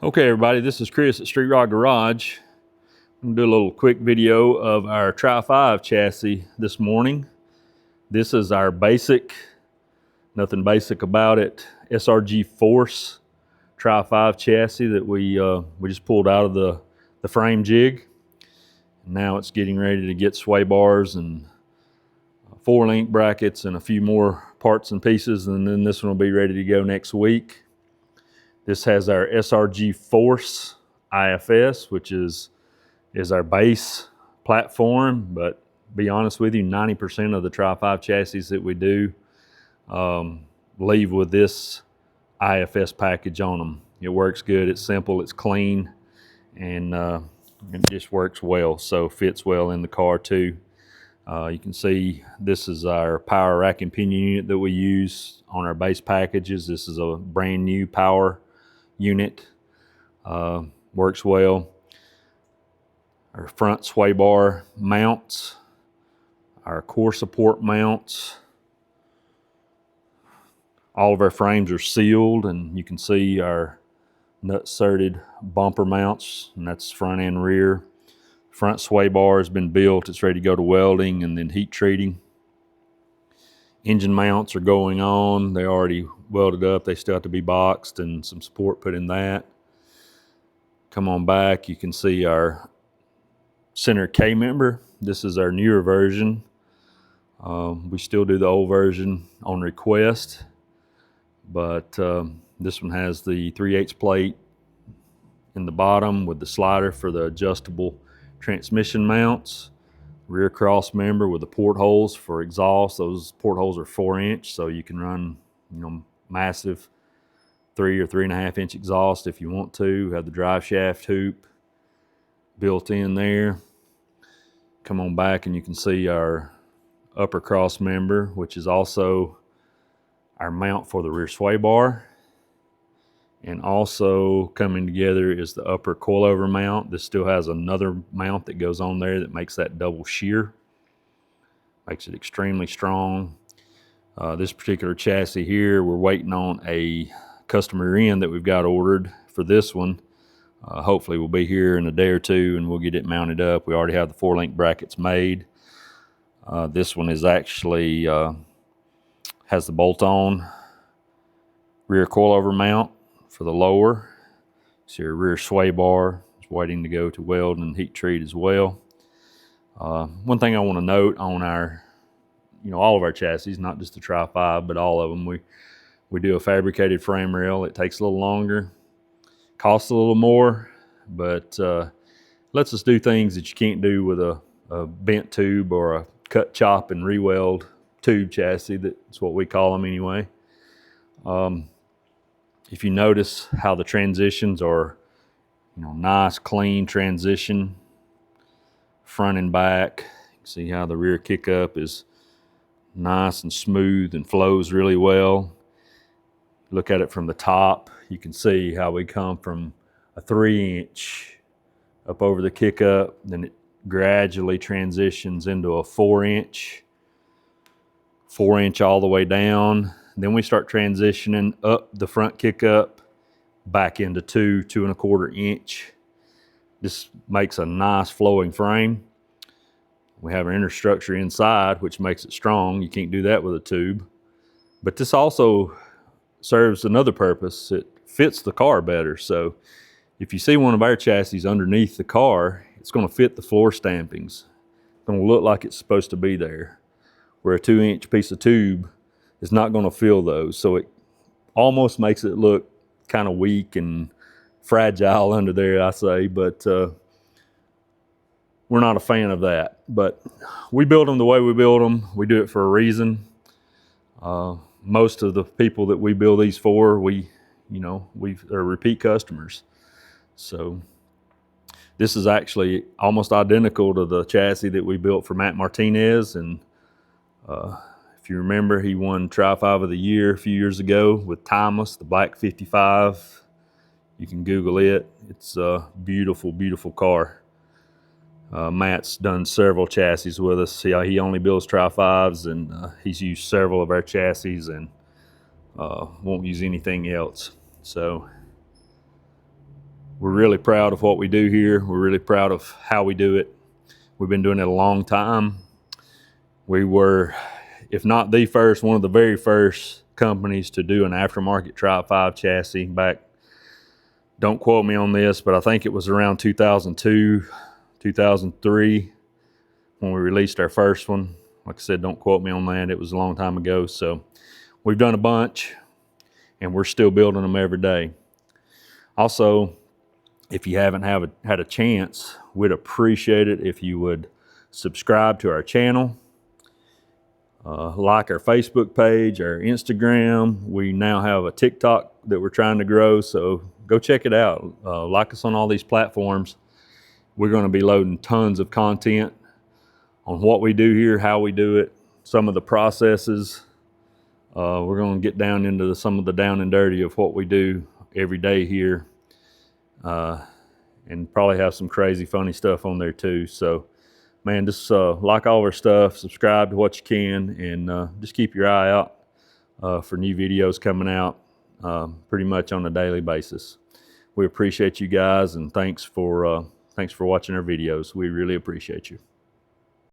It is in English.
Okay, everybody, this is Chris at Street Rod Garage. I'm gonna do a little quick video of our Tri-five chassis this morning. This is our basic, nothing basic about it, SRG Force Tri-five chassis that we just pulled out of the frame jig. Now it's getting ready to get sway bars and 4-link brackets and a few more parts and pieces, and then this one will be ready to go next week. This has our SRG Force IFS, which is our base platform, but be honest with you, 90% of the Tri-five chassis that we do leave with this IFS package on them. It works good, it's simple, it's clean, and it just works well, so fits well in the car too. You can see this is our power rack and pinion unit that we use on our base packages. This is a brand new power unit, works well. Our front sway bar mounts, our core support mounts. All of our frames are sealed, and you can see our nut-serted bumper mounts, and that's front and rear. Front sway bar has been built. It's ready to go to welding and then heat treating. Engine mounts are going on. They're already welded up. They still have to be boxed and some support put in that. Come on back, you can see our center K member. This is our newer version. We still do the old version on request, but this one has the 3/8 plate in the bottom with the slider for the adjustable transmission mounts. Rear cross member with the portholes for exhaust. Those portholes are 4-inch, so you can run, massive 3 or 3.5 inch exhaust if you want to. Have the drive shaft hoop built in there. Come on back and you can see our upper cross member, which is also our mount for the rear sway bar. And also coming together is the upper coilover mount. This still has another mount that goes on there that makes that double shear. Makes it extremely strong. This particular chassis here, we're waiting on a customer end that we've got ordered for this one. Hopefully we'll be here in a day or two and we'll get it mounted up. We already have the 4-link brackets made. This one is actually has the bolt-on rear coilover mount for the lower. So your rear sway bar is waiting to go to weld and heat treat as well. One thing I want to note on our, all of our chassis, not just the Tri-five, but all of them, we do a fabricated frame rail. It takes a little longer, costs a little more, but lets us do things that you can't do with a bent tube or a cut, chop, and re-weld tube chassis. That's what we call them anyway. If you notice how the transitions are, nice, clean transition, front and back. You can see how the rear kick-up is nice and smooth and flows really well. Look at it from the top. You can see how we come from a 3-inch up over the kick-up, then it gradually transitions into a 4-inch, 4-inch all the way down. Then we start transitioning up the front kick-up back into 2.25 inch. This makes a nice flowing frame. We have our inner structure inside, which makes it strong. You can't do that with a tube. But this also serves another purpose. It fits the car better. So if you see one of our chassis underneath the car, it's going to fit the floor stampings. It's going to look like it's supposed to be there. Where a 2-inch piece of tube is not going to fill those. So it almost makes it look kind of weak and fragile under there, I say. But we're not a fan of that. But we build them the way we build them. We do it for a reason. Most of the people that we build these for, are repeat customers. So this is actually almost identical to the chassis that we built for Matt Martinez. And if you remember, he won Tri-five of the Year a few years ago with Timeless, the black 55. You can Google it. It's a beautiful, beautiful car. Matt's done several chassis with us. He only builds Tri-fives, and he's used several of our chassis and won't use anything else. So We're really proud of what we do here. We're really proud of how we do it. We've been doing it a long time. We were, if not the first, one of the very first companies to do an aftermarket Tri-five chassis back, don't quote me on this, but I think it was around 2002, 2003 when we released our first one. Like I said, don't quote me on that. It was a long time ago. So we've done a bunch and we're still building them every day. Also, if you haven't had a chance, we'd appreciate it if you would subscribe to our channel, like our Facebook page, our Instagram. We now have a TikTok that we're trying to grow, so go check it out. Like us on all these platforms. We're going to be loading tons of content on what we do here, how we do it, some of the processes. We're going to get down into some of the down and dirty of what we do every day here. And probably have some crazy funny stuff on there too. So man, just like all our stuff, subscribe to what you can, and just keep your eye out for new videos coming out pretty much on a daily basis. We appreciate you guys, and thanks for watching our videos. We really appreciate you.